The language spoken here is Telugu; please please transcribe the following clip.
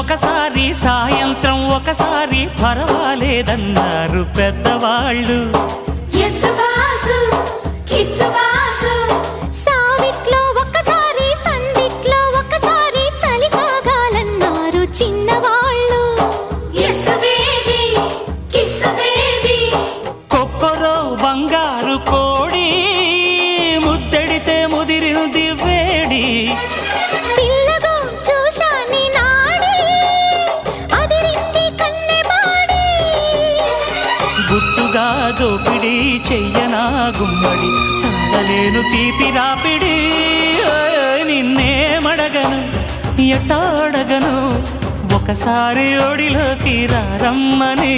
ఒకసారి సాయంత్రం ఒకసారి పర్వాలేదన్నారు పెద్దవాళ్ళు. సావిట్లో ఒకసారి సందిట్లో ఒకసారి చలి కాగాలన్నారు చిన్నవాళ్ళు. కొక్కరో బంగారు కోడి ముద్దడితే ముదిరింది వేడి. పిల్లగో చూశాని నాడి అదిరింది కన్నెబాడి. గుట్టుగా దోపిడి చెయ్యనా గుమ్మడి తాళలేను తీపి రాపిడి. నిన్నేమడగను ఎట్టాడగను ఒకసారి ఒడిలోకి రమ్మని.